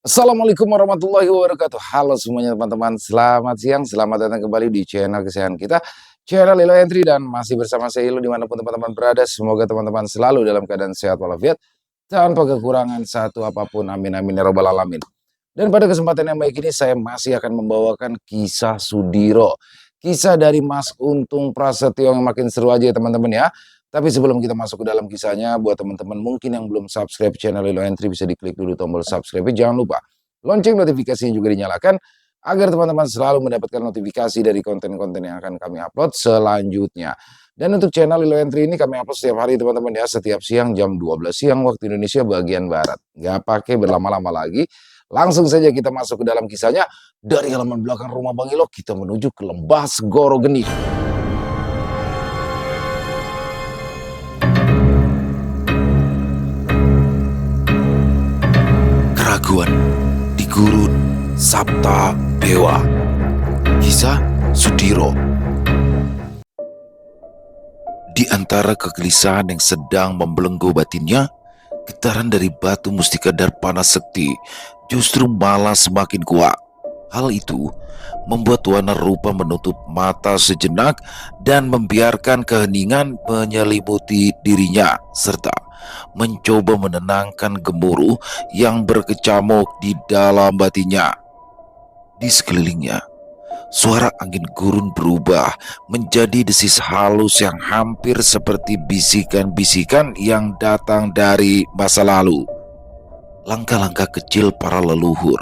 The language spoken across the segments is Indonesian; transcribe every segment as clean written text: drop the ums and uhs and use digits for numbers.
Assalamualaikum warahmatullahi wabarakatuh. Halo semuanya teman-teman, selamat siang, selamat datang kembali di channel kesayangan kita, channel Lilo Entry, dan masih bersama saya Ilo dimanapun teman-teman berada. Semoga teman-teman selalu dalam keadaan sehat walafiat, tanpa kekurangan satu apapun, amin amin ya robbal alamin. Dan pada kesempatan yang baik ini saya masih akan membawakan kisah Sudiro, kisah dari Mas Untung Prasetyo yang makin seru aja ya teman-teman ya. Tapi sebelum kita masuk ke dalam kisahnya, buat teman-teman mungkin yang belum subscribe channel Lilo Entry, bisa diklik dulu tombol subscribe. Jangan lupa lonceng notifikasinya juga dinyalakan agar teman-teman selalu mendapatkan notifikasi dari konten-konten yang akan kami upload selanjutnya. Dan untuk channel Lilo Entry ini kami upload setiap hari teman-teman ya, setiap siang jam 12 siang waktu Indonesia bagian barat. Gak pakai berlama-lama lagi, langsung saja kita masuk ke dalam kisahnya. Dari halaman belakang rumah Bang Ilo kita menuju ke Lembah Segoro Geni. Keraguan di Gurun Sapta Dewa. Kisah Sudiro. Di antara kegelisahan yang sedang membelenggu batinnya, getaran dari batu mustika Darpana Sekti justru malah semakin kuat. Hal itu membuat Wana Rupa menutup mata sejenak dan membiarkan keheningan menyelimuti dirinya, serta mencoba menenangkan gemuruh yang berkecamuk di dalam batinnya. Di sekelilingnya, suara angin gurun berubah menjadi desis halus yang hampir seperti bisikan-bisikan yang datang dari masa lalu. Langkah-langkah kecil para leluhur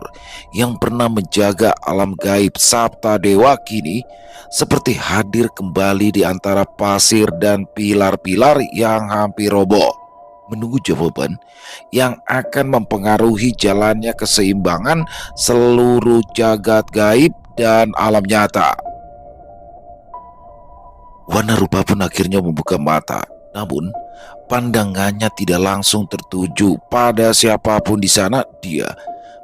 yang pernah menjaga alam gaib Sapta Dewa kini seperti hadir kembali di antara pasir dan pilar-pilar yang hampir roboh, menunggu jawaban yang akan mempengaruhi jalannya keseimbangan seluruh jagat gaib dan alam nyata. Wana Rupa pun akhirnya membuka mata, namun pandangannya tidak langsung tertuju pada siapapun di sana. Dia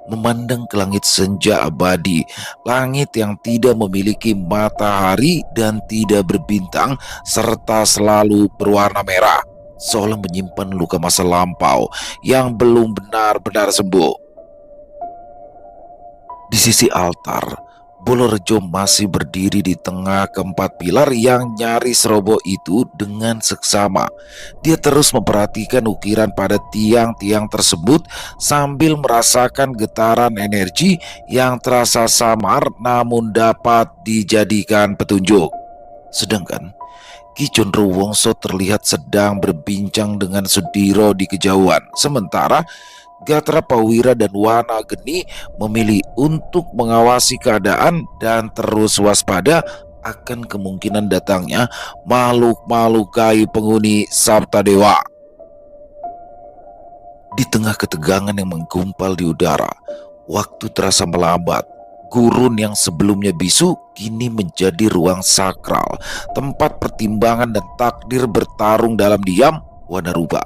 memandang ke langit senja abadi, langit yang tidak memiliki matahari dan tidak berbintang, serta selalu berwarna merah, seolah menyimpan luka masa lampau yang belum benar-benar sembuh. Di sisi altar, Bolorejo masih berdiri di tengah keempat pilar yang nyaris roboh itu dengan seksama. Dia terus memperhatikan ukiran pada tiang-tiang tersebut sambil merasakan getaran energi yang terasa samar namun dapat dijadikan petunjuk. Sedangkan Ki Condrowongso terlihat sedang berbincang dengan Sudiro di kejauhan, sementara Gatra Pawira dan Wana Geni memilih untuk mengawasi keadaan dan terus waspada akan kemungkinan datangnya makhluk-makhluk gaib penghuni Sapta Dewa. Di tengah ketegangan yang menggumpal di udara, waktu terasa melambat. Gurun yang sebelumnya bisu kini menjadi ruang sakral, tempat pertimbangan dan takdir bertarung dalam diam. Wana Rupa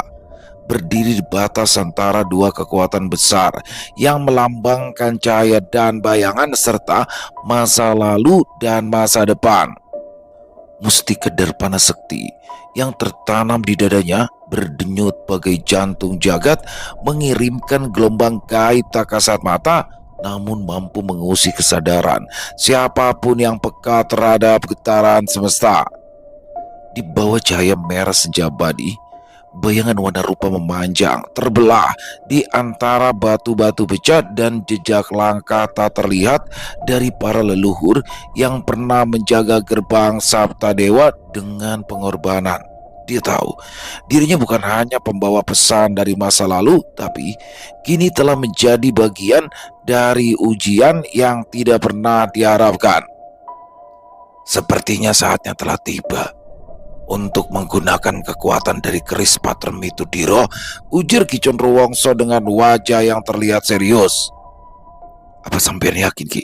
berdiri di batas antara dua kekuatan besar yang melambangkan cahaya dan bayangan serta masa lalu dan masa depan. Mustika Darpana Sekti yang tertanam di dadanya berdenyut bagai jantung jagat, mengirimkan gelombang gaib tak kasat mata, namun mampu mengusik kesadaran siapapun yang peka terhadap getaran semesta. Di bawah cahaya merah senja abadi, bayangan Wana Rupa memanjang, terbelah di antara batu-batu becat dan jejak langkah tak terlihat dari para leluhur yang pernah menjaga gerbang Sapta Dewa dengan pengorbanan. Dia tahu dirinya bukan hanya pembawa pesan dari masa lalu, tapi kini telah menjadi bagian dari ujian yang tidak pernah diharapkan. Sepertinya saatnya telah tiba untuk menggunakan kekuatan dari keris Patrem itu, Diro, ujar Ki Condrowongso dengan wajah yang terlihat serius. Apa sampean yakin, Ki?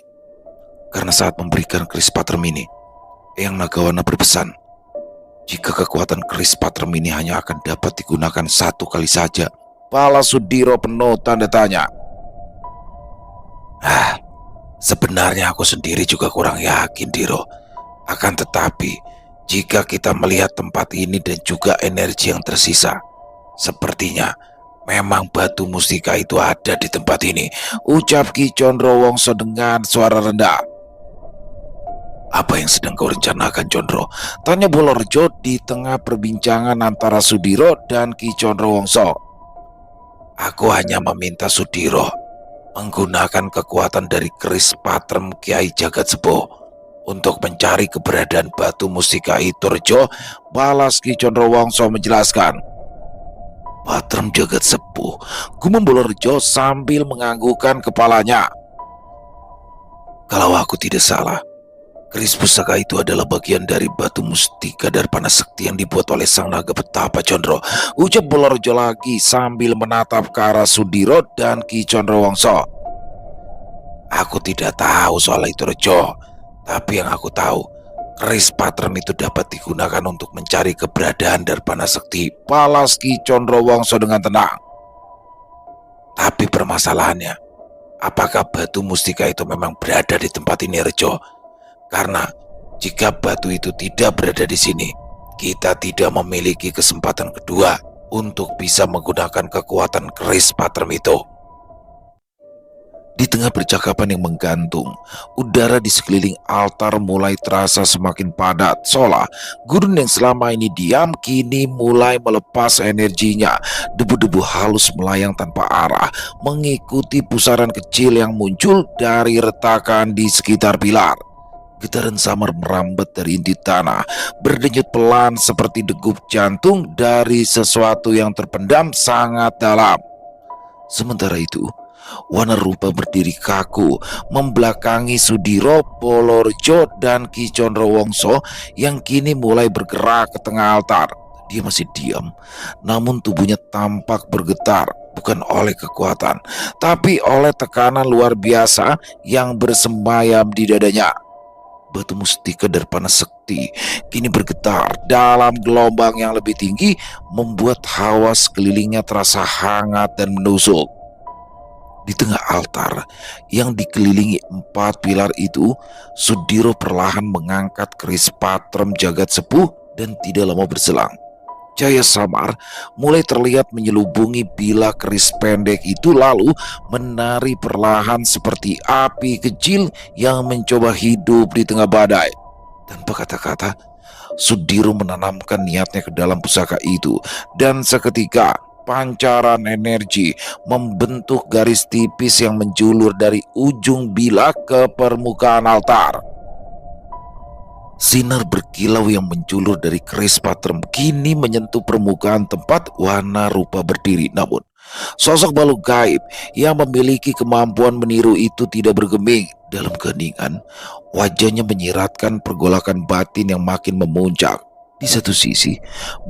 Karena saat memberikan keris Patrem ini, Eyang Nagawana berpesan, jika kekuatan keris Patrem ini hanya akan dapat digunakan satu kali saja. Pala Sudiro penuh tanda tanya. Sebenarnya aku sendiri juga kurang yakin, Diro. Akan tetapi, jika kita melihat tempat ini dan juga energi yang tersisa, sepertinya Memang batu mustika itu ada di tempat ini, ucap Ki Condrowongso dengan suara rendah. Apa yang sedang kau rencanakan, Condro? Tanya Bolorjo di tengah perbincangan antara Sudiro dan Ki Condrowongso. Aku hanya meminta Sudiro menggunakan kekuatan dari keris patrem Kiai Jagat Sepuh untuk mencari keberadaan batu mustika itu, Rejo. Balas Ki Condrowongso menjelaskan. Patrem Jagat Sepuh, gumam Bolorjo sambil menganggukkan kepalanya. Kalau aku tidak salah, keris pusaka itu adalah bagian dari batu mustika Darpana Sekti yang dibuat oleh Sang Naga Petapa, Condro. Ucap Bolorjo lagi sambil menatap ke arah Sudiro dan Ki Condrowongso. Aku tidak tahu soal itu, Rejo. Tapi yang aku tahu, keris patrem itu dapat digunakan untuk mencari keberadaan Darpana Sekti. Balas Ki Condrowongso dengan tenang. Tapi permasalahannya, apakah batu mustika itu memang berada di tempat ini, Rejo? Karena jika batu itu tidak berada di sini, kita tidak memiliki kesempatan kedua untuk bisa menggunakan kekuatan keris patrem itu. Di tengah percakapan yang menggantung, udara di sekeliling altar mulai terasa semakin padat. Seolah gurun yang selama ini diam kini mulai melepas energinya. Debu-debu halus melayang tanpa arah, mengikuti pusaran kecil yang muncul dari retakan di sekitar pilar. Getaran samar merambat dari inti tanah, berdenyut pelan seperti degup jantung dari sesuatu yang terpendam sangat dalam. Sementara itu, Wana Rupa berdiri kaku, membelakangi Sudiro, Bolorjo, dan Ki Condrowongso yang kini mulai bergerak ke tengah altar. Dia masih diam, namun tubuhnya tampak bergetar, bukan oleh kekuatan, tapi oleh tekanan luar biasa yang bersemayam di dadanya. Batu mustika Darpana Sekti kini bergetar dalam gelombang yang lebih tinggi, membuat hawa sekelilingnya terasa hangat dan menusuk. Di tengah altar yang dikelilingi 4 pilar itu, Sudiro perlahan mengangkat keris patrem Jagat Sepuh dan tidak lama berselang, cahaya samar mulai terlihat menyelubungi bila keris pendek itu, lalu menari perlahan seperti api kecil yang mencoba hidup di tengah badai. Tanpa kata-kata, Sudiro menanamkan niatnya ke dalam pusaka itu, dan seketika pancaran energi membentuk garis tipis yang menjulur dari ujung bila ke permukaan altar. Sinar berkilau yang menjulur dari keris patrem kini menyentuh permukaan tempat Wana Rupa berdiri. Namun, sosok makhluk gaib yang memiliki kemampuan meniru itu tidak bergeming. Dalam keheningan, wajahnya menyiratkan pergolakan batin yang makin memuncak. Di satu sisi,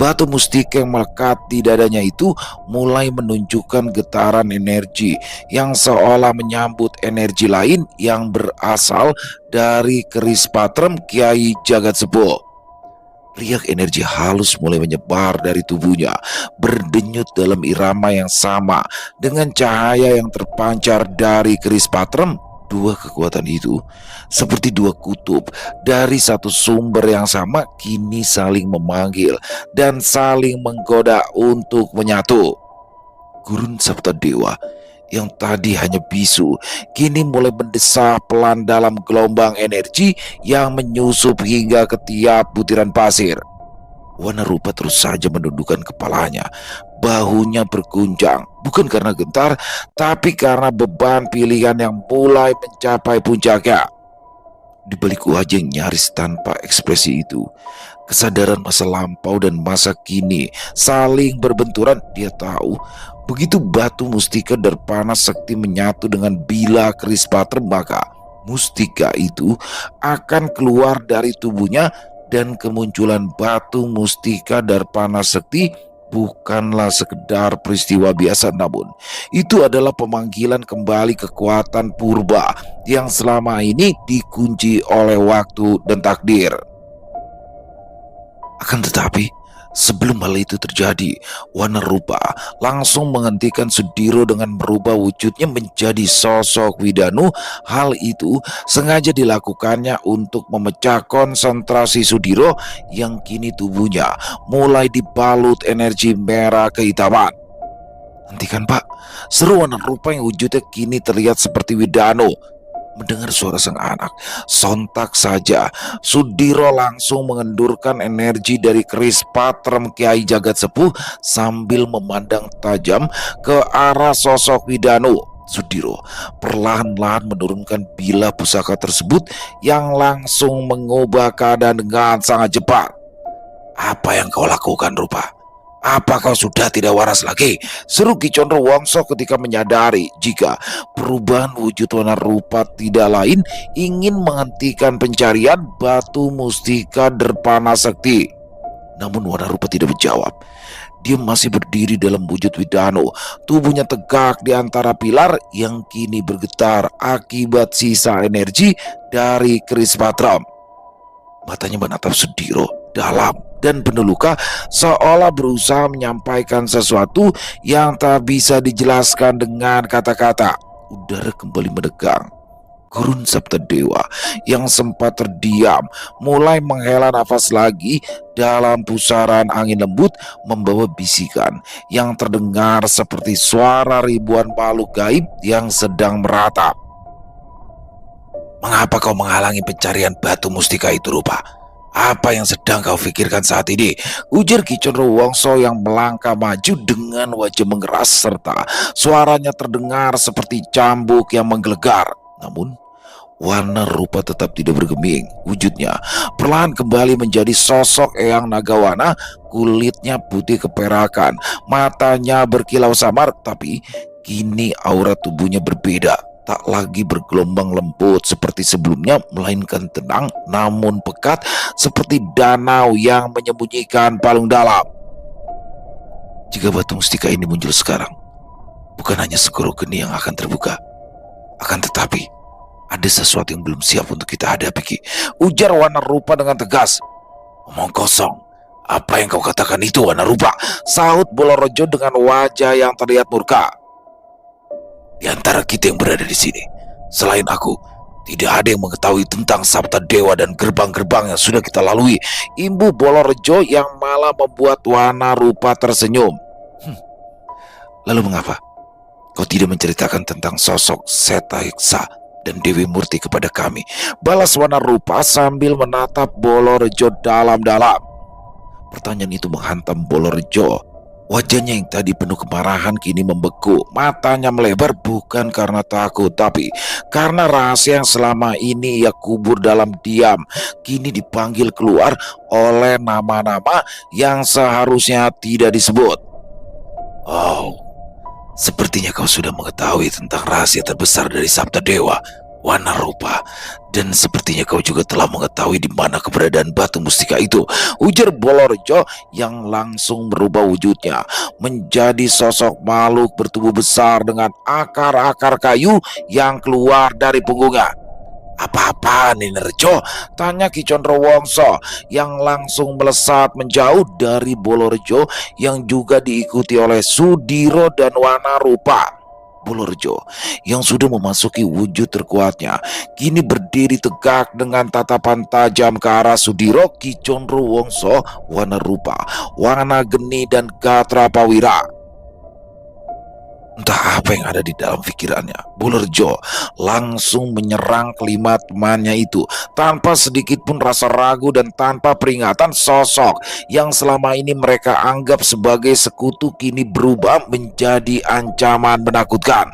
batu mustika yang melekat di dadanya itu mulai menunjukkan getaran energi yang seolah menyambut energi lain yang berasal dari keris patrem Kiai Jagat Sepuh. Riak energi halus mulai menyebar dari tubuhnya, berdenyut dalam irama yang sama dengan cahaya yang terpancar dari keris patrem. Dua kekuatan itu, seperti dua kutub dari satu sumber yang sama, kini saling memanggil dan saling menggoda untuk menyatu. Gurun Sabta Dewa yang tadi hanya bisu, kini mulai mendesah pelan dalam gelombang energi yang menyusup hingga ke tiap butiran pasir. Wana Rupa terus saja menundukkan kepalanya. Bahunya berguncang, bukan karena gentar, tapi karena beban pilihan yang mulai mencapai puncaknya. Di balik wajah yang nyaris tanpa ekspresi itu, kesadaran masa lampau dan masa kini saling berbenturan. Dia tahu, begitu batu mustika Darpana Sekti menyatu dengan bila keris patrem, maka mustika itu akan keluar dari tubuhnya. Dan kemunculan batu mustika Darpana Sekti bukanlah sekedar peristiwa biasa, namun itu adalah pemanggilan kembali kekuatan purba yang selama ini dikunci oleh waktu dan takdir. Akan tetapi, sebelum hal itu terjadi, Wana Rupa langsung menghentikan Sudiro dengan merubah wujudnya menjadi sosok Widanu. Hal itu sengaja dilakukannya untuk memecah konsentrasi Sudiro yang kini tubuhnya mulai dibalut energi merah kehitaman. Hentikan Pak, seru warna rupa yang wujudnya kini terlihat seperti Widano. Mendengar suara sang anak, sontak saja Sudiro langsung mengendurkan energi dari keris patrem Kiai Jagat Sepuh sambil memandang tajam ke arah sosok Widano. Sudiro perlahan-lahan menurunkan bilah pusaka tersebut yang langsung mengubah keadaan dengan sangat cepat. Apa yang kau lakukan Rupa? Apa kau sudah tidak waras lagi? Seru Ki Condro Wongso ketika menyadari jika perubahan wujud warna rupa tidak lain ingin menghentikan pencarian batu mustika Derpana Sakti. Namun warna rupa tidak menjawab. Dia masih berdiri dalam wujud Widano. Tubuhnya tegak di antara pilar yang kini bergetar akibat sisa energi dari keris patram. Matanya menatap Sudiro dalam dan penuh luka, seolah berusaha menyampaikan sesuatu yang tak bisa dijelaskan dengan kata-kata. Udara kembali menegang. Gurun Sabtadewa yang sempat terdiam mulai menghela nafas lagi dalam pusaran angin lembut membawa bisikan yang terdengar seperti suara ribuan makhluk gaib yang sedang meratap. Mengapa kau menghalangi pencarian batu mustika itu Rupa? Apa yang sedang kau pikirkan saat ini? Ujar Ki Condro Wongso yang melangkah maju dengan wajah mengeras serta suaranya terdengar seperti cambuk yang menggelegar. Namun warna rupa tetap tidak bergeming. Wujudnya perlahan kembali menjadi sosok Eyang Nagawana. Kulitnya putih keperakan, matanya berkilau samar, tapi kini aura tubuhnya berbeda. Tak lagi bergelombang lembut seperti sebelumnya, melainkan tenang namun pekat seperti danau yang menyembunyikan palung dalam. Jika batu mustika ini muncul sekarang, bukan hanya segoro geni yang akan terbuka, akan tetapi ada sesuatu yang belum siap untuk kita hadapi, Ki. Ujar warna rupa dengan tegas. Omong kosong. Apa yang kau katakan itu warna rupa? Sahut Bolorojo dengan wajah yang terlihat murka. Di antara kita yang berada di sini, selain aku, tidak ada yang mengetahui tentang Sabta Dewa dan gerbang-gerbang yang sudah kita lalui. Imbu Bolorojo yang malah membuat warna rupa tersenyum. Lalu mengapa kau tidak menceritakan tentang sosok Seta Heksa dan Dewi Murti kepada kami? Balas warna rupa sambil menatap Bolorojo dalam-dalam. Pertanyaan itu menghantam Bolorojo. Wajahnya yang tadi penuh kemarahan kini membeku. Matanya melebar bukan karena takut, tapi karena rahasia yang selama ini ia kubur dalam diam kini dipanggil keluar oleh nama-nama yang seharusnya tidak disebut. Oh, sepertinya kau sudah mengetahui tentang rahasia terbesar dari Sabta Dewa, warna rupa, dan sepertinya kau juga telah mengetahui di mana keberadaan batu mustika itu. Ujar Bolorojo yang langsung merubah wujudnya menjadi sosok makhluk bertubuh besar dengan akar-akar kayu yang keluar dari punggungnya. Apa-apaan ini Rejo? Tanya Ki Condro Wongso yang langsung melesat menjauh dari Bolorojo yang juga diikuti oleh Sudiro dan warna rupa. Bolorojo yang sudah memasuki wujud terkuatnya kini berdiri tegak dengan tatapan tajam ke arah Sudiro, Ki Condro Wongso, warna rupa, warna geni dan Gatra Pawira. Entah apa yang ada di dalam pikirannya, Bolorojo langsung menyerang kelima temannya itu tanpa sedikit pun rasa ragu dan tanpa peringatan. Sosok yang selama ini mereka anggap sebagai sekutu kini berubah menjadi ancaman menakutkan.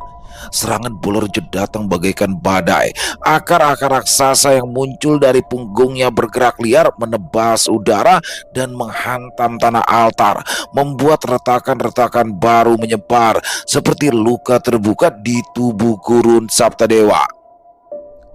Serangan Bolorojo datang bagaikan badai. Akar-akar raksasa yang muncul dari punggungnya bergerak liar menebas udara dan menghantam tanah altar, membuat retakan-retakan baru menyebar seperti luka terbuka di tubuh Gurun Sabtadewa.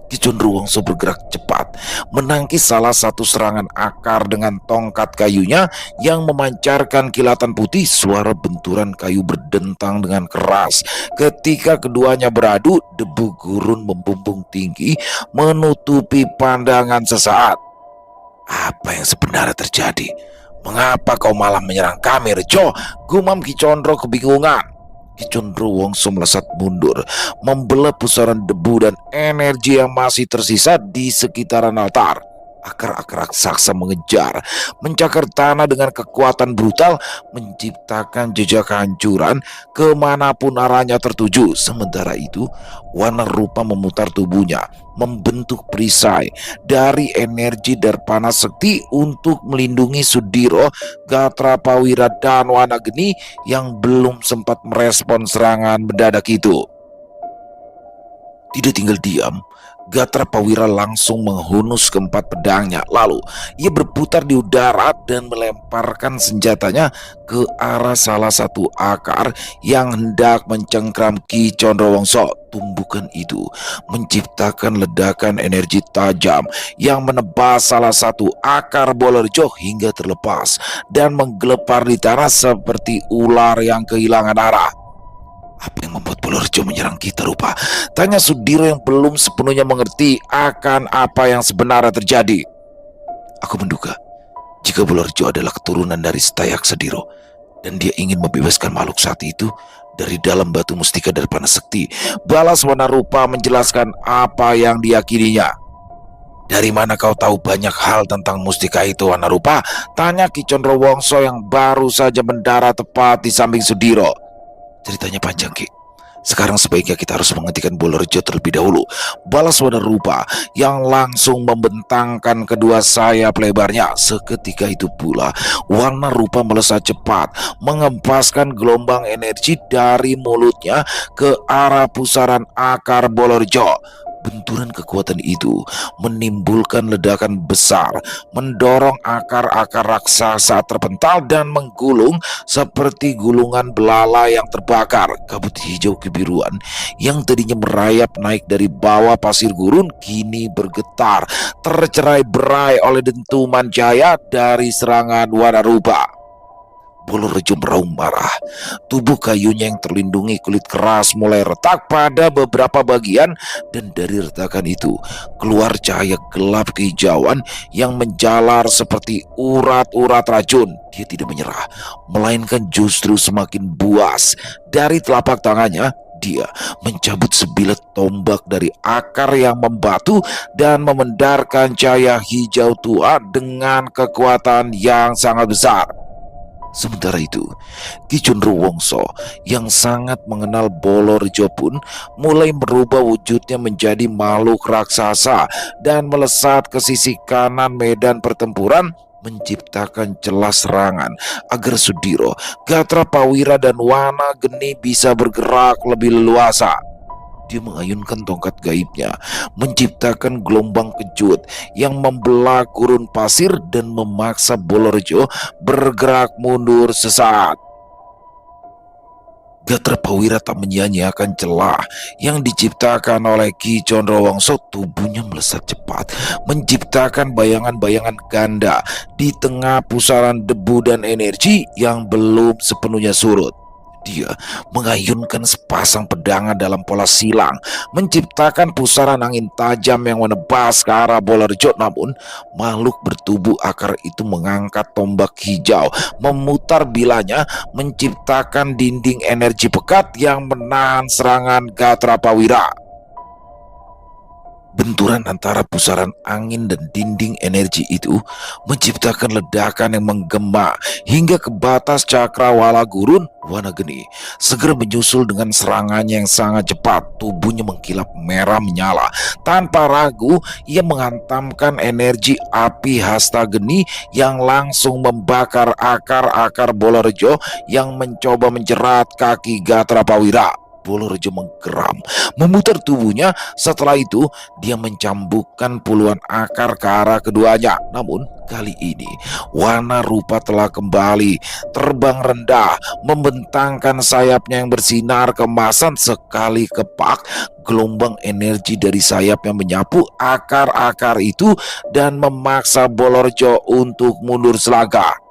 Ki Condro Wongso bergerak cepat, menangkis salah satu serangan akar dengan tongkat kayunya yang memancarkan kilatan putih. Suara benturan kayu berdentang dengan keras. Ketika keduanya beradu, debu gurun membumbung tinggi menutupi pandangan sesaat. Apa yang sebenarnya terjadi? Mengapa kau malah menyerang kami, Rejo? Gumam Ki Condro kebingungan. Ki Condro Wongso melesat mundur, membelah pusaran debu dan energi yang masih tersisa di sekitaran altar. Akar-akar raksasa mengejar, mencakar tanah dengan kekuatan brutal, menciptakan jejak kehancuran kemanapun arahnya tertuju. Sementara itu, warna rupa memutar tubuhnya, membentuk perisai dari energi Darpana Sekti untuk melindungi Sudiro, Gatra Prawira, dan Wanageni yang belum sempat merespon serangan mendadak itu. Tidak tinggal diam, Gatra Prawira langsung menghunus keempat pedangnya. Lalu ia berputar di udara dan melemparkan senjatanya ke arah salah satu akar yang hendak mencengkram Ki Condrowongso. Tumbukan itu menciptakan ledakan energi tajam yang menebas salah satu akar Bolorejo hingga terlepas dan menggelepar di tanah seperti ular yang kehilangan arah. Apa yang membuat Bolorejo menyerang kita rupa? Tanya Sudiro yang belum sepenuhnya mengerti akan apa yang sebenarnya terjadi. Aku menduga jika Bolorejo adalah keturunan dari Setayak Sediro dan dia ingin membebaskan makhluk saat itu dari dalam batu mustika Darpana Sekti. Balas warna rupa menjelaskan apa yang diyakininya. Dari mana kau tahu banyak hal tentang mustika itu, warna rupa? Tanya Ki Condrowongso yang baru saja mendarat tepat di samping Sudiro. Ceritanya panjang, Ki. Sekarang sebaiknya kita harus menghentikan Bolorejo terlebih dahulu. Balas warna rupa yang langsung membentangkan kedua sayap lebarnya. Seketika itu pula warna rupa melesat cepat, mengempaskan gelombang energi dari mulutnya ke arah pusaran akar Bolorejo. Benturan kekuatan itu menimbulkan ledakan besar, mendorong akar-akar raksasa terpental dan menggulung seperti gulungan belala yang terbakar. Kabut hijau kebiruan yang tadinya merayap naik dari bawah pasir gurun kini bergetar, tercerai-berai oleh dentuman cahaya dari serangan warna rupa. Bolorejo meraung marah. Tubuh kayunya yang terlindungi kulit keras mulai retak pada beberapa bagian, dan dari retakan itu keluar cahaya gelap kehijauan yang menjalar seperti urat-urat racun. Dia tidak menyerah, melainkan justru semakin buas. Dari telapak tangannya dia mencabut sebilah tombak dari akar yang membatu dan memendarkan cahaya hijau tua dengan kekuatan yang sangat besar. Sementara itu, Ki Condrowongso yang sangat mengenal Bolorejo pun mulai merubah wujudnya menjadi makhluk raksasa dan melesat ke sisi kanan medan pertempuran, menciptakan celah serangan agar Sudiro, Gatra Prawira, dan Wanageni bisa bergerak lebih leluasa. Dia mengayunkan tongkat gaibnya, menciptakan gelombang kejut yang membelah gurun pasir dan memaksa Bolorejo bergerak mundur sesaat. Gatra Prawira tak menyia-nyiakan celah yang diciptakan oleh Ki Condrowongso. Tubuhnya melesat cepat, menciptakan bayangan-bayangan ganda di tengah pusaran debu dan energi yang belum sepenuhnya surut. Dia mengayunkan sepasang pedangan dalam pola silang, menciptakan pusaran angin tajam yang menebas ke arah Bolorejo. Namun makhluk bertubuh akar itu mengangkat tombak hijau, memutar bilanya, menciptakan dinding energi pekat yang menahan serangan Gatra Prawira. Benturan antara pusaran angin dan dinding energi itu menciptakan ledakan yang menggema hingga ke batas cakrawala gurun. Wanageni segera menyusul dengan serangannya yang sangat cepat. Tubuhnya mengkilap merah menyala. Tanpa ragu ia menghantamkan energi api hasta geni yang langsung membakar akar-akar Bolorejo yang mencoba menjerat kaki Gatra Prawira. Bolorejo menggeram, memutar tubuhnya. Setelah itu dia mencambukkan puluhan akar ke arah keduanya. Namun kali ini warna rupa telah kembali terbang rendah, membentangkan sayapnya yang bersinar keemasan. Sekali kepak, gelombang energi dari sayapnya menyapu akar-akar itu dan memaksa Bolorejo untuk mundur selangkah.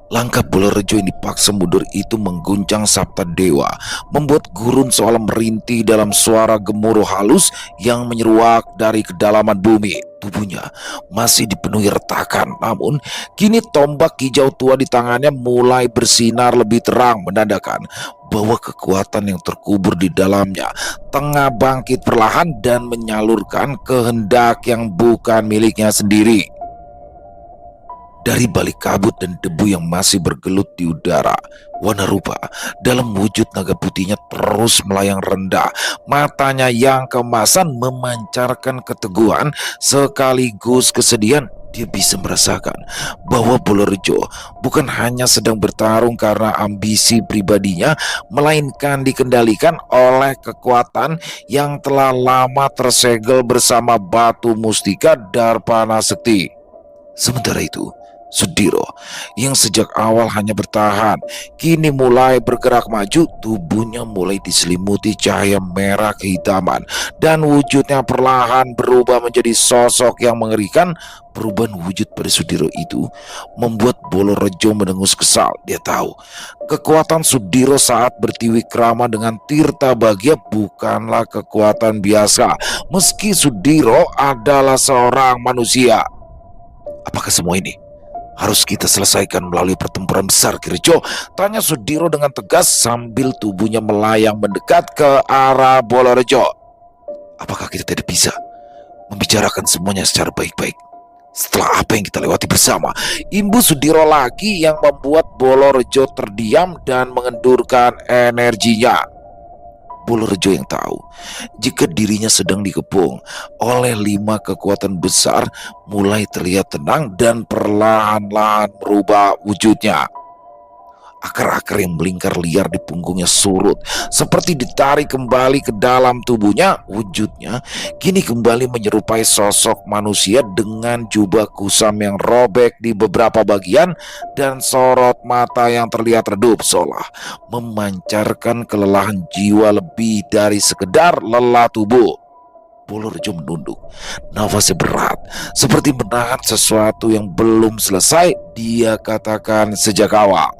Langkah Bolorejo yang dipaksa mundur itu mengguncang Sabta Dewa, membuat gurun seolah merintih dalam suara gemuruh halus yang menyeruak dari kedalaman bumi. Tubuhnya masih dipenuhi retakan, namun kini tombak hijau tua di tangannya mulai bersinar lebih terang, menandakan bahwa kekuatan yang terkubur di dalamnya tengah bangkit perlahan dan menyalurkan kehendak yang bukan miliknya sendiri. Dari balik kabut dan debu yang masih bergelut di udara, warna rupa dalam wujud naga putihnya terus melayang rendah. Matanya yang keemasan memancarkan keteguhan sekaligus kesedihan. Dia bisa merasakan bahwa Bolorejo bukan hanya sedang bertarung karena ambisi pribadinya, melainkan dikendalikan oleh kekuatan yang telah lama tersegel bersama Batu Mustika Darpana Sekti. Sementara itu, Sudiro yang sejak awal hanya bertahan, kini mulai bergerak maju. Tubuhnya mulai diselimuti cahaya merah kehitaman dan wujudnya perlahan berubah menjadi sosok yang mengerikan. Perubahan wujud pada Sudiro itu membuat Bolorejo mendengus kesal. Dia tahu kekuatan Sudiro saat bertiwikrama dengan Tirta Bahagia bukanlah kekuatan biasa, meski Sudiro adalah seorang manusia. Apakah semua ini harus kita selesaikan melalui pertempuran besar, Kirejo? Tanya Sudiro dengan tegas sambil tubuhnya melayang mendekat ke arah Bolorejo. Apakah kita tidak bisa membicarakan semuanya secara baik-baik setelah apa yang kita lewati bersama? Imbu Sudiro lagi yang membuat Bolorejo terdiam dan mengendurkan energinya. Bolorejo yang tahu jika dirinya sedang dikepung oleh 5 kekuatan besar mulai terlihat tenang dan perlahan-lahan merubah wujudnya. Akar-akar yang melingkar liar di punggungnya surut, seperti ditarik kembali ke dalam tubuhnya. Wujudnya kini kembali menyerupai sosok manusia dengan jubah kusam yang robek di beberapa bagian dan sorot mata yang terlihat redup, seolah memancarkan kelelahan jiwa lebih dari sekedar lelah tubuh. Bolorejo menunduk, nafasnya berat, seperti menahan sesuatu yang belum selesai dia katakan sejak awal.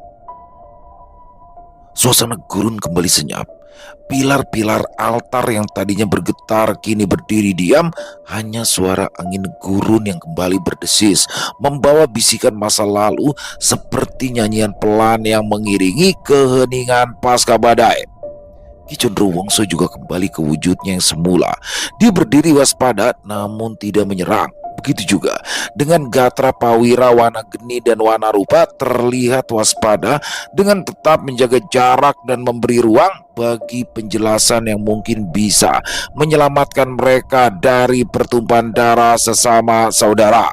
Suasana gurun kembali senyap. Pilar-pilar altar yang tadinya bergetar kini berdiri diam. Hanya suara angin gurun yang kembali berdesis, membawa bisikan masa lalu seperti nyanyian pelan yang mengiringi keheningan pasca badai. Ki Condrowongso juga kembali ke wujudnya yang semula. Dia berdiri waspada namun tidak menyerang. Begitu juga dengan Gatra Pawira warna geni dan warna rupa terlihat waspada dengan tetap menjaga jarak dan memberi ruang bagi penjelasan yang mungkin bisa menyelamatkan mereka dari pertumpahan darah sesama saudara.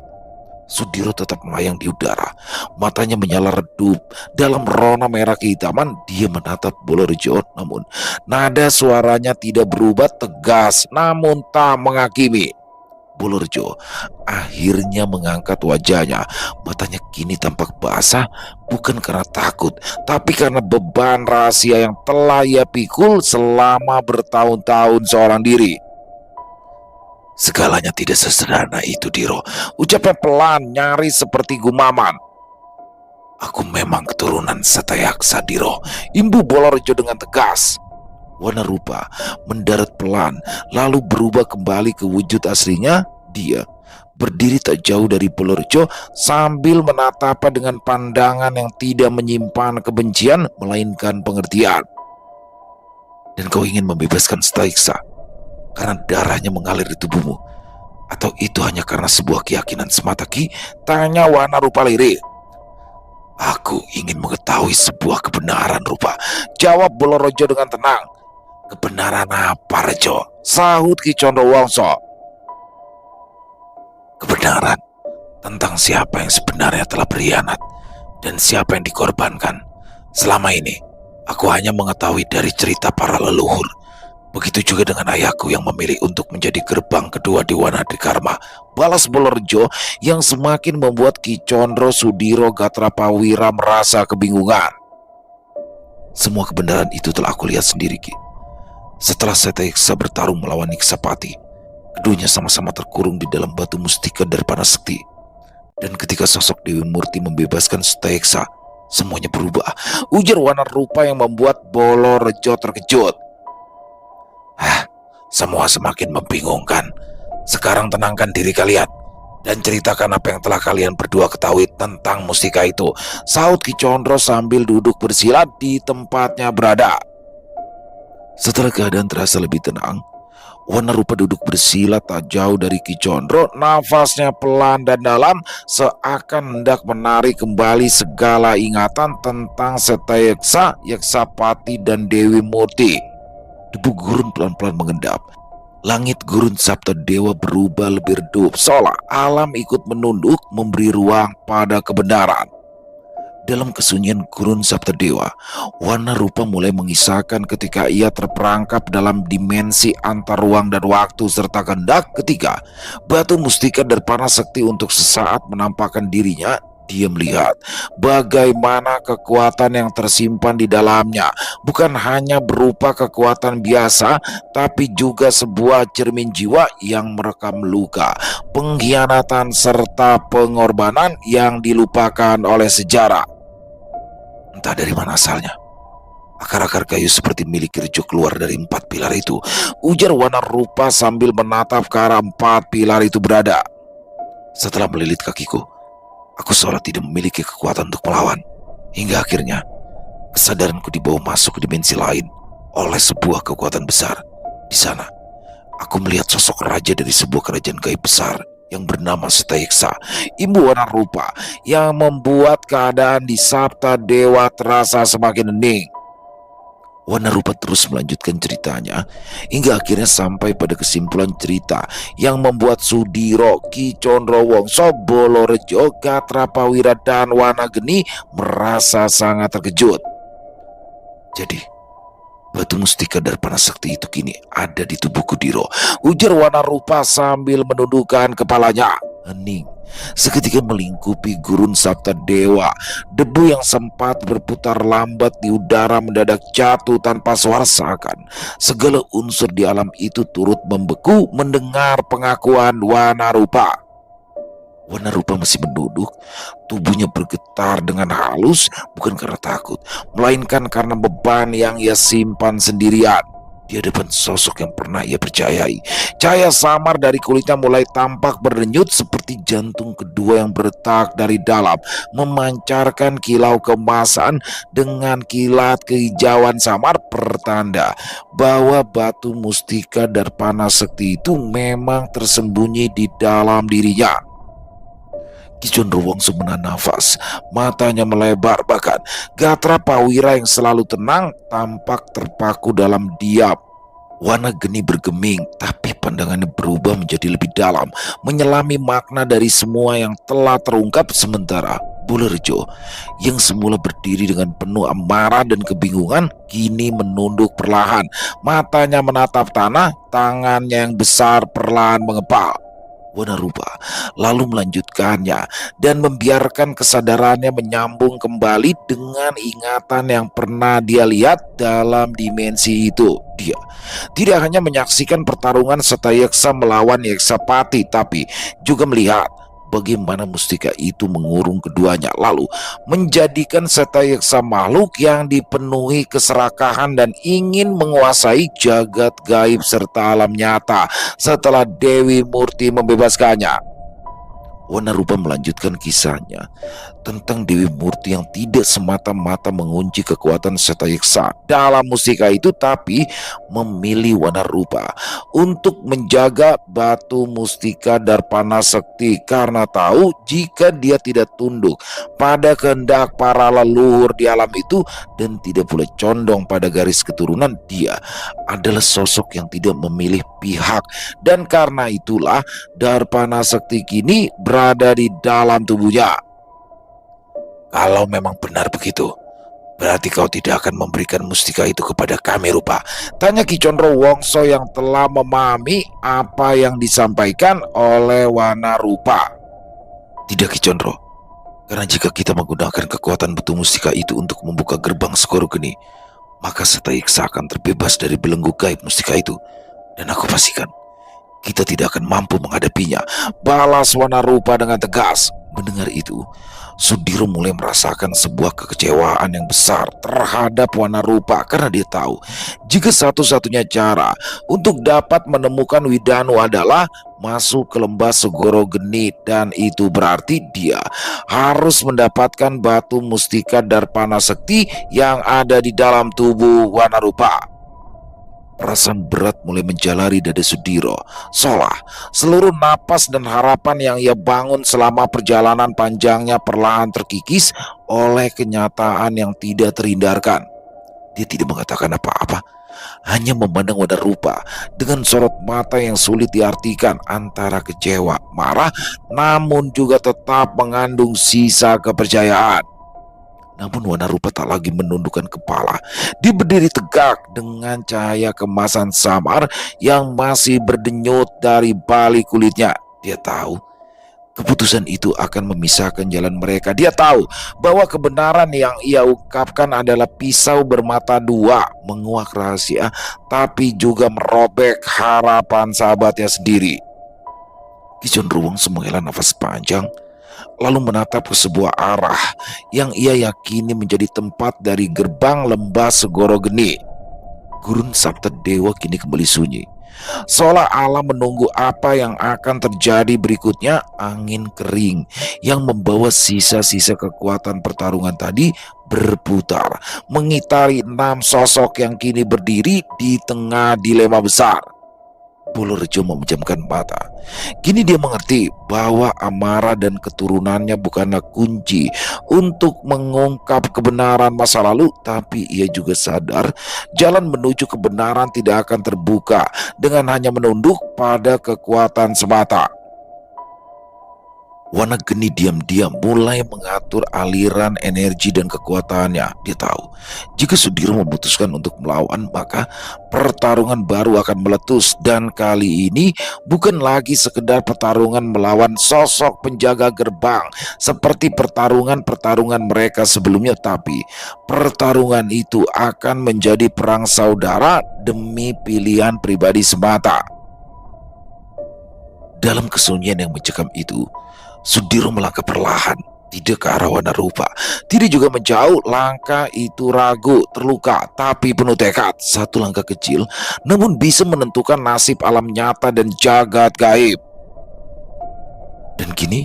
Sudiro tetap melayang di udara, matanya menyala redup dalam rona merah kehitaman. Dia menatap Bolorejo, namun nada suaranya tidak berubah, tegas namun tak menghakimi. Bolorejo akhirnya mengangkat wajahnya. Matanya kini tampak basah, bukan karena takut, tapi karena beban rahasia yang telah ia pikul selama bertahun-tahun seorang diri. Segalanya tidak sesederhana itu, Diro. Ucapnya pelan, nyaris seperti gumaman. Aku memang keturunan Satayaksa, Diro. Imbu Bolorejo dengan tegas. Warna rupa mendarat pelan, lalu berubah kembali ke wujud aslinya. Dia berdiri tak jauh dari Bolorejo sambil menatapnya dengan pandangan yang tidak menyimpan kebencian, melainkan pengertian. Dan kau ingin membebaskan Satayaksa karena darahnya mengalir di tubuhmu? Atau itu hanya karena sebuah keyakinan semata, Ki? Tanya warna rupa lirik. Aku ingin mengetahui sebuah kebenaran, rupa. Jawab Bolorejo dengan tenang. Kebenaran apa, Rejo? Sahut Ki Condrowongso. Kebenaran tentang siapa yang sebenarnya telah berkhianat dan siapa yang dikorbankan. Selama ini aku hanya mengetahui dari cerita para leluhur. Begitu juga dengan ayahku yang memilih untuk menjadi gerbang kedua di Wanadekarma. Balas Bolorejo yang semakin membuat Ki Condro, Sudiro, Gatra Pawira merasa kebingungan. Semua kebenaran itu telah aku lihat sendiri, Ki. Setelah Satayaksa bertarung melawan Niksapati, keduanya sama-sama terkurung di dalam Batu Mustika Darpana Sekti. Dan ketika sosok Dewi Murti membebaskan Satayaksa, semuanya berubah. Ujar warna rupa yang membuat Bolorejo terkejut. Semua semakin membingungkan. Sekarang tenangkan diri kalian. Dan ceritakan apa yang telah kalian berdua ketahui tentang mustika itu, sahut Ki Condro sambil duduk bersila di tempatnya berada. Setelah keadaan terasa lebih tenang, Wanarupa duduk bersila tak jauh dari Ki Condro. Nafasnya pelan dan dalam, seakan hendak menarik kembali segala ingatan tentang Setayeksa, Yeksapati, dan Dewi Murti. Debu gurun pelan-pelan mengendap. Langit gurun Sabta Dewa berubah lebih redup, seolah alam ikut menunduk memberi ruang pada kebenaran. Dalam kesunyian gurun Sabta Dewa, Wanarupa mulai mengisahkan ketika ia terperangkap dalam dimensi antar ruang dan waktu, serta kehendak ketika batu mustika Darpana Sekti untuk sesaat menampakkan dirinya. Dia melihat bagaimana kekuatan yang tersimpan di dalamnya bukan hanya berupa kekuatan biasa, tapi juga sebuah cermin jiwa yang merekam luka, pengkhianatan, serta pengorbanan yang dilupakan oleh sejarah. Entah dari mana asalnya, akar-akar kayu seperti milik Rejo keluar dari 4 pilar itu, ujar Wanarupa sambil menatap ke arah 4 pilar itu berada. Setelah melilit kakiku, aku seolah tidak memiliki kekuatan untuk melawan. Hingga akhirnya, kesadaranku dibawa masuk ke dimensi lain oleh sebuah kekuatan besar. Di sana, aku melihat sosok raja dari sebuah kerajaan gaib besar yang bernama Setayeksa, Imbu Wanarupa, yang membuat keadaan di Sabta Dewa terasa semakin hening. Wanarupa terus melanjutkan ceritanya hingga akhirnya sampai pada kesimpulan cerita yang membuat Sudiro, Ki Condro Wongso, Bolorejo, Gatra Pawira, dan Wanageni merasa sangat terkejut. Jadi, batu mustika Darpana Sekti itu kini ada di tubuh Kudiro, ujar Wanarupa sambil menundukkan kepalanya. Hening seketika melingkupi gurun Sabta Dewa. Debu yang sempat berputar lambat di udara mendadak jatuh tanpa suara, seakan segala unsur di alam itu turut membeku mendengar pengakuan Wanarupa. Wanarupa masih menunduk, tubuhnya bergetar dengan halus, bukan karena takut, melainkan karena beban yang ia simpan sendirian di hadapan sosok yang pernah ia percayai. Cahaya samar dari kulitnya mulai tampak berdenyut seperti jantung kedua yang berdetak dari dalam, memancarkan kilau keemasan dengan kilat kehijauan samar, pertanda bahwa batu mustika Darpana Sekti itu memang tersembunyi di dalam dirinya. Ki Condro Wongso menahan nafas, matanya melebar, bahkan Gatra Pawira yang selalu tenang tampak terpaku dalam diam. Wanageni bergeming, tapi pandangannya berubah menjadi lebih dalam, menyelami makna dari semua yang telah terungkap. Sementara Bolorejo yang semula berdiri dengan penuh amarah dan kebingungan, kini menunduk perlahan, matanya menatap tanah, tangannya yang besar perlahan mengepal. Wanarupa lalu melanjutkannya dan membiarkan kesadarannya menyambung kembali dengan ingatan yang pernah dia lihat dalam dimensi itu. Dia tidak hanya menyaksikan pertarungan Setayeksa melawan Yeksapati, tapi juga melihat bagaimana mustika itu mengurung keduanya, lalu menjadikan Setayeksa makhluk yang dipenuhi keserakahan dan ingin menguasai jagat gaib serta alam nyata setelah Dewi Murti membebaskannya. Wanarupa melanjutkan kisahnya tentang Dewi Murti yang tidak semata-mata mengunci kekuatan Setayeksa dalam mustika itu, tapi memilih Wanarupa untuk menjaga batu mustika Darpana Sekti karena tahu jika dia tidak tunduk pada kehendak para leluhur di alam itu dan tidak pula condong pada garis keturunan, dia adalah sosok yang tidak memilih pihak, dan karena itulah Darpana Sekti kini berada di dalam tubuhnya. Kalau memang benar begitu, berarti kau tidak akan memberikan mustika itu kepada kami, Rupa? Tanya Ki Condro Wongso yang telah memahami apa yang disampaikan oleh Wanarupa. Tidak, Ki Condro, karena jika kita menggunakan kekuatan batu mustika itu untuk membuka gerbang Segoro Geni, maka Setayeksa akan terbebas dari belenggu gaib mustika itu, dan aku pastikan kita tidak akan mampu menghadapinya, balas Wanarupa dengan tegas. Mendengar itu, Sudiro mulai merasakan sebuah kekecewaan yang besar terhadap Wana Rupa karena dia tahu jika satu-satunya cara untuk dapat menemukan Widanu adalah masuk ke lembah Segoro Geni, dan itu berarti dia harus mendapatkan batu mustika Darpana Sekti yang ada di dalam tubuh Wana Rupa. Perasaan berat mulai menjalari dada Sudiro, seolah seluruh napas dan harapan yang ia bangun selama perjalanan panjangnya perlahan terkikis oleh kenyataan yang tidak terhindarkan. Dia tidak mengatakan apa-apa, hanya memandang Wana Rupa dengan sorot mata yang sulit diartikan antara kecewa, marah, namun juga tetap mengandung sisa kepercayaan. Namun Wana Rupa tak lagi menundukkan kepala. Dia berdiri tegak dengan cahaya kemasan samar yang masih berdenyut dari balik kulitnya. Dia tahu keputusan itu akan memisahkan jalan mereka. Dia tahu bahwa kebenaran yang ia ungkapkan adalah pisau bermata dua, menguak rahasia, tapi juga merobek harapan sahabatnya sendiri. Ki Ruwung menghela nafas panjang, lalu menatap ke sebuah arah yang ia yakini menjadi tempat dari gerbang lembah Segoro Geni. Gurun Sabta Dewa kini kembali sunyi, seolah alam menunggu apa yang akan terjadi berikutnya. Angin kering yang membawa sisa-sisa kekuatan pertarungan tadi berputar, mengitari 6 sosok yang kini berdiri di tengah dilema besar. Purworejo memejamkan mata. Kini dia mengerti bahwa Amara dan keturunannya bukanlah kunci untuk mengungkap kebenaran masa lalu, tapi ia juga sadar jalan menuju kebenaran tidak akan terbuka dengan hanya menunduk pada kekuatan semata. Wana Geni diam-diam mulai mengatur aliran energi dan kekuatannya. Dia tahu jika Sudiro memutuskan untuk melawan, maka pertarungan baru akan meletus, dan kali ini bukan lagi sekedar pertarungan melawan sosok penjaga gerbang seperti pertarungan-pertarungan mereka sebelumnya, tapi pertarungan itu akan menjadi perang saudara demi pilihan pribadi semata. Dalam kesunyian yang mencekam itu, Sudiro melangkah perlahan, tidak ke arah Wana Rupa, tidak juga menjauh. Langkah itu ragu, terluka, tapi penuh tekad. Satu langkah kecil, namun bisa menentukan nasib alam nyata dan jagat gaib. Dan kini,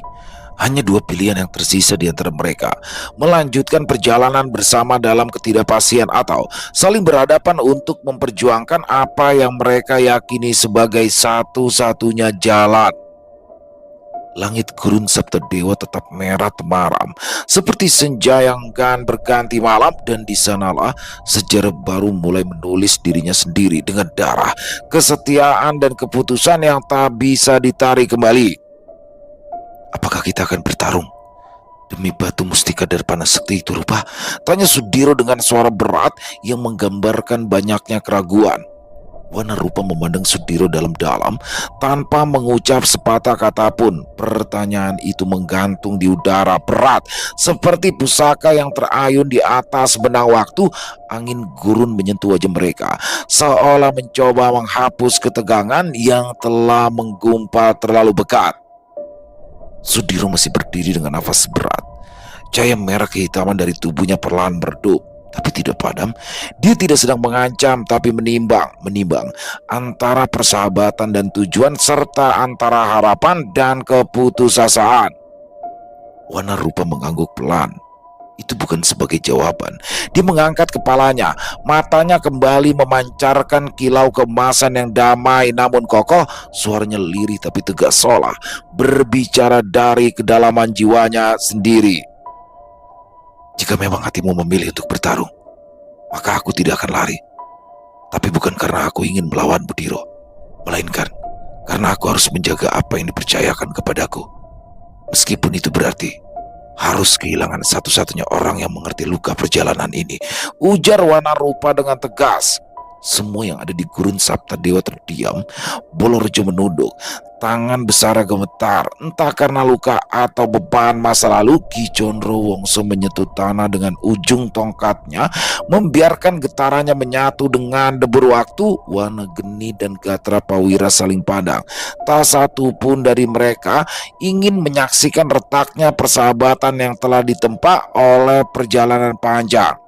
hanya 2 pilihan yang tersisa di antara mereka: melanjutkan perjalanan bersama dalam ketidakpastian, atau saling berhadapan untuk memperjuangkan apa yang mereka yakini sebagai satu-satunya jalan. Langit Gurun Sabta Dewa tetap merah temaram, seperti senja yang enggan berganti malam, dan di sanalah sejarah baru mulai menulis dirinya sendiri dengan darah, kesetiaan, dan keputusan yang tak bisa ditarik kembali. Apakah kita akan bertarung demi batu mustika Darpana Sekti itu, Rupa? Tanya Sudiro dengan suara berat yang menggambarkan banyaknya keraguan. Wana Rupa memandang Sudiro dalam-dalam tanpa mengucap sepatah kata pun. Pertanyaan itu menggantung di udara, berat seperti pusaka yang terayun di atas benang waktu. Angin gurun menyentuh wajah mereka, seolah mencoba menghapus ketegangan yang telah menggumpal terlalu pekat. Sudiro masih berdiri dengan nafas berat. Cahaya merah kehitaman dari tubuhnya perlahan meredup, tapi tidak padam. Dia tidak sedang mengancam, tapi menimbang antara persahabatan dan tujuan, serta antara harapan dan keputusasaan. Wana Rupa mengangguk pelan. Itu bukan sebagai jawaban. Dia mengangkat kepalanya, matanya kembali memancarkan kilau kemasan yang damai namun kokoh. Suaranya lirih tapi tegas, seolah berbicara dari kedalaman jiwanya sendiri. Jika memang hatimu memilih untuk bertarung, maka aku tidak akan lari. Tapi bukan karena aku ingin melawan Budiro, melainkan karena aku harus menjaga apa yang dipercayakan kepadaku. Meskipun itu berarti harus kehilangan satu-satunya orang yang mengerti luka perjalanan ini, ujar Wana Rupa dengan tegas. Semua yang ada di gurun Saptadewa terdiam. Bolorejo menunduk. Tangan besarnya gemetar, entah karena luka atau beban masa lalu. Ki Condrowongso menyentuh tanah dengan ujung tongkatnya, membiarkan getarannya menyatu dengan debur waktu. Wanageni dan Gatra Prawira saling pandang. Tak satu pun dari mereka ingin menyaksikan retaknya persahabatan yang telah ditempa oleh perjalanan panjang.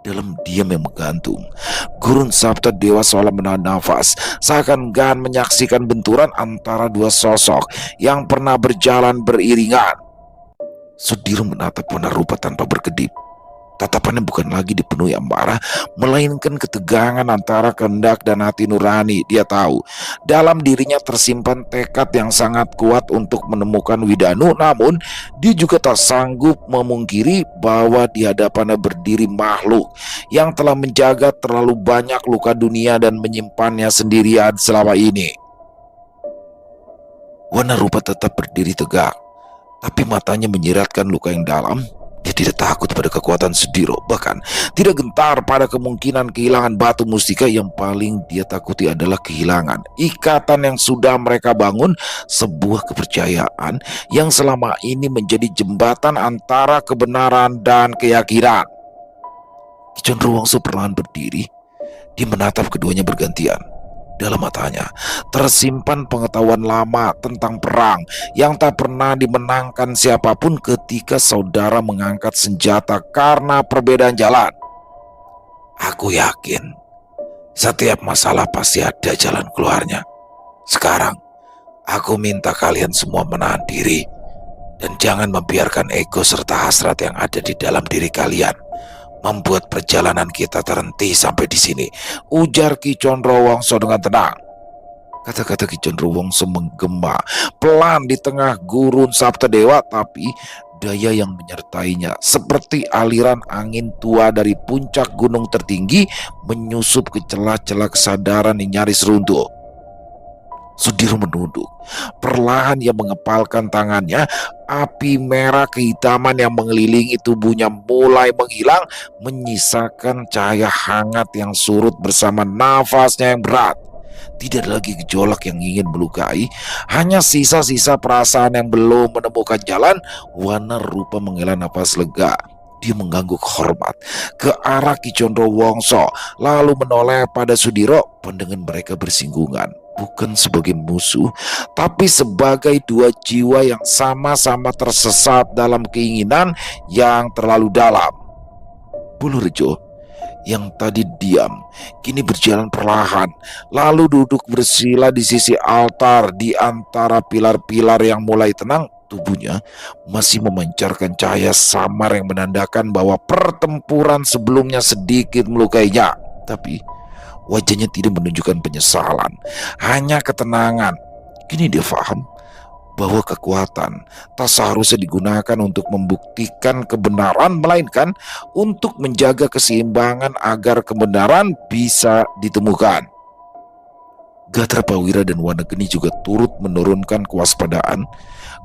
Dalam diam yang menggantung, Gurun Saptadewa seolah menahan nafas, seakan enggan menyaksikan benturan antara dua sosok yang pernah berjalan beriringan. Sudiro menatap Wanarupa tanpa berkedip. Tatapannya bukan lagi dipenuhi amarah, melainkan ketegangan antara kehendak dan hati nurani. Dia tahu, dalam dirinya tersimpan tekad yang sangat kuat untuk menemukan Widanu, namun dia juga tak sanggup memungkiri bahwa di hadapannya berdiri makhluk yang telah menjaga terlalu banyak luka dunia dan menyimpannya sendirian selama ini. Wanarupa tetap berdiri tegak, tapi matanya menyiratkan luka yang dalam. Dia tidak takut pada kekuatan Sudiro, bahkan tidak gentar pada kemungkinan kehilangan batu mustika. Yang paling dia takuti adalah kehilangan ikatan yang sudah mereka bangun, sebuah kepercayaan yang selama ini menjadi jembatan antara kebenaran dan keyakinan. Ki Condrowongso perlahan berdiri. Dia menatap keduanya bergantian. Dalam matanya tersimpan pengetahuan lama tentang perang yang tak pernah dimenangkan siapapun ketika saudara mengangkat senjata karena perbedaan jalan. Aku yakin setiap masalah pasti ada jalan keluarnya. Sekarang aku minta kalian semua menahan diri dan jangan membiarkan ego serta hasrat yang ada di dalam diri kalian membuat perjalanan kita terhenti sampai di sini, ujar Ki Condrowongso dengan tenang. Kata-kata Ki Condrowongso menggema pelan di tengah gurun Saptadewa, tapi daya yang menyertainya seperti aliran angin tua dari puncak gunung tertinggi menyusup ke celah-celah kesadaran yang nyaris runtuh. Sudiro menunduk. Perlahan ia mengepalkan tangannya. Api merah kehitaman yang mengelilingi tubuhnya mulai menghilang, menyisakan cahaya hangat yang surut bersama nafasnya yang berat. Tidak lagi gejolak yang ingin melukai, hanya sisa-sisa perasaan yang belum menemukan jalan. Wanarupa menghela nafas lega. Dia mengangguk hormat ke arah Ki Condrowongso, lalu menoleh pada Sudiro. Pandangan mereka bersinggungan, bukan sebagai musuh, tapi sebagai dua jiwa yang sama-sama tersesat dalam keinginan yang terlalu dalam. Bolorejo yang tadi diam kini berjalan perlahan, lalu duduk bersila di sisi altar. Di antara pilar-pilar yang mulai tenang, tubuhnya masih memancarkan cahaya samar yang menandakan bahwa pertempuran sebelumnya sedikit melukainya. Tapi wajahnya tidak menunjukkan penyesalan, hanya ketenangan. Kini dia paham bahwa kekuatan tak seharusnya digunakan untuk membuktikan kebenaran, melainkan untuk menjaga keseimbangan agar kebenaran bisa ditemukan. Gatra Prawira dan Wanageni juga turut menurunkan kewaspadaan.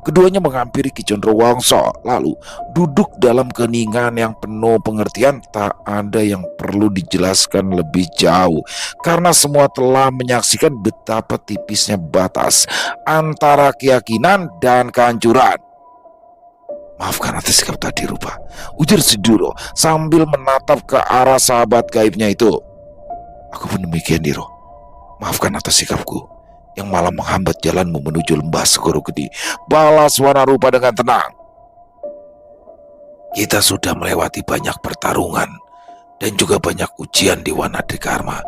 Keduanya menghampiri Ki Condrowongso, lalu duduk dalam keheningan yang penuh pengertian. Tak ada yang perlu dijelaskan lebih jauh, karena semua telah menyaksikan betapa tipisnya batas antara keyakinan dan kehancuran. Maafkan atas sikap tadi, Rupa, ujar Sudiro sambil menatap ke arah sahabat gaibnya itu. Aku pun demikian, Diro. Maafkan atas sikapku yang malah menghambat jalanmu menuju lembah Segoro Gede, balas Wanarupa dengan tenang. Kita sudah melewati banyak pertarungan dan juga banyak ujian di Wanadrikarma.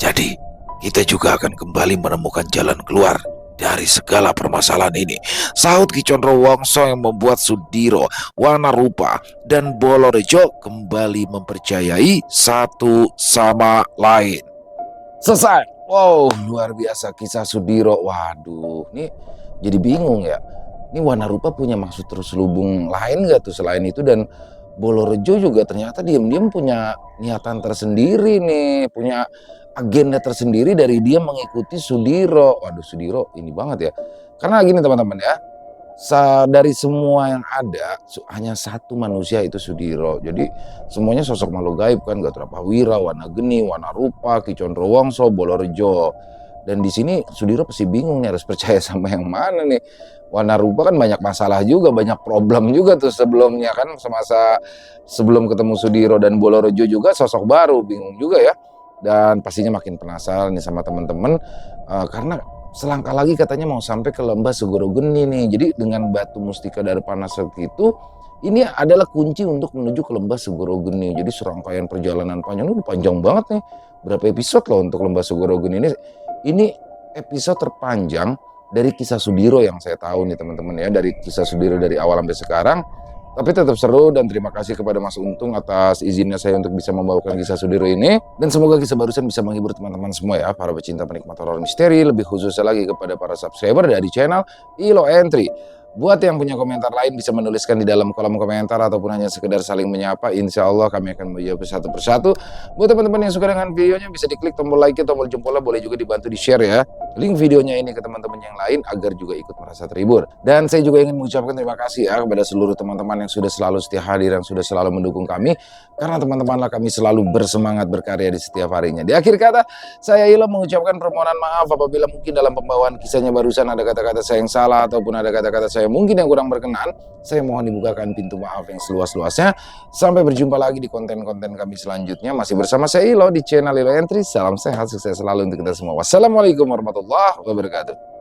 Jadi, kita juga akan kembali menemukan jalan keluar dari segala permasalahan ini, sahut Ki Condrowongso yang membuat Sudiro, Wanarupa, dan Bolorejo kembali mempercayai satu sama lain. Selesai. Wow, luar biasa kisah Sudiro. Waduh, ini jadi bingung ya. Ini Wanarupa punya maksud terselubung lain gak tuh selain itu? Dan Bolorejo juga ternyata diam-diam punya niatan tersendiri nih, punya agenda tersendiri dari dia mengikuti Sudiro. Waduh, Sudiro ini banget ya. Karena gini teman-teman ya, Dari semua yang ada, hanya satu manusia itu Sudiro. Jadi semuanya sosok makhluk gaib kan, Gatot Prawira, Wana Geni, Wana Rupa, Ki Condrowongso, Bolorejo. Dan di sini Sudiro pasti bingung nih harus percaya sama yang mana nih. Wana Rupa kan banyak masalah juga, banyak problem juga tuh sebelumnya kan, semasa sebelum ketemu Sudiro. Dan Bolorejo juga sosok baru, bingung juga ya. Dan pastinya makin penasaran nih sama teman-teman, karena selangkah lagi katanya mau sampai ke lembah Segoro Geni nih. Jadi dengan batu mustika dari Sakti itu, ini adalah kunci untuk menuju ke lembah Segoro Geni. Jadi serangkaian perjalanan panjang, panjang banget nih. Berapa episode loh untuk lembah Segoro Geni ini. Ini episode terpanjang dari kisah Sudiro yang saya tahu nih teman-teman ya. Dari kisah Sudiro dari awal sampai sekarang. Tapi tetap seru, dan terima kasih kepada Mas Untung atas izinnya saya untuk bisa membawakan kisah Sudiro ini. Dan semoga kisah barusan bisa menghibur teman-teman semua ya, para pecinta penikmat horor misteri, lebih khususnya lagi kepada para subscriber dari channel Ilo Entry. Buat yang punya komentar lain bisa menuliskan di dalam kolom komentar ataupun hanya sekedar saling menyapa. Insya Allah kami akan menjawab satu persatu. Buat teman-teman yang suka dengan videonya bisa diklik tombol like, tombol jempolnya, boleh juga dibantu di share ya link videonya ini ke teman-teman yang lain agar juga ikut merasa terhibur. Dan saya juga ingin mengucapkan terima kasih ya kepada seluruh teman-teman yang sudah selalu setia hadir, yang sudah selalu mendukung kami, karena teman-temanlah kami selalu bersemangat berkarya di setiap harinya. Di akhir kata, saya Ilo mengucapkan permohonan maaf apabila mungkin dalam pembawaan kisahnya barusan ada kata-kata saya yang salah ataupun ada kata-kata saya mungkin yang kurang berkenan. Saya mohon dibukakan pintu maaf yang seluas-luasnya. Sampai berjumpa lagi di konten-konten kami selanjutnya. Masih bersama saya Ilo di channel Ilo Entry. Salam sehat, sukses selalu untuk kita semua. Wassalamualaikum warahmatullahi wabarakatuh.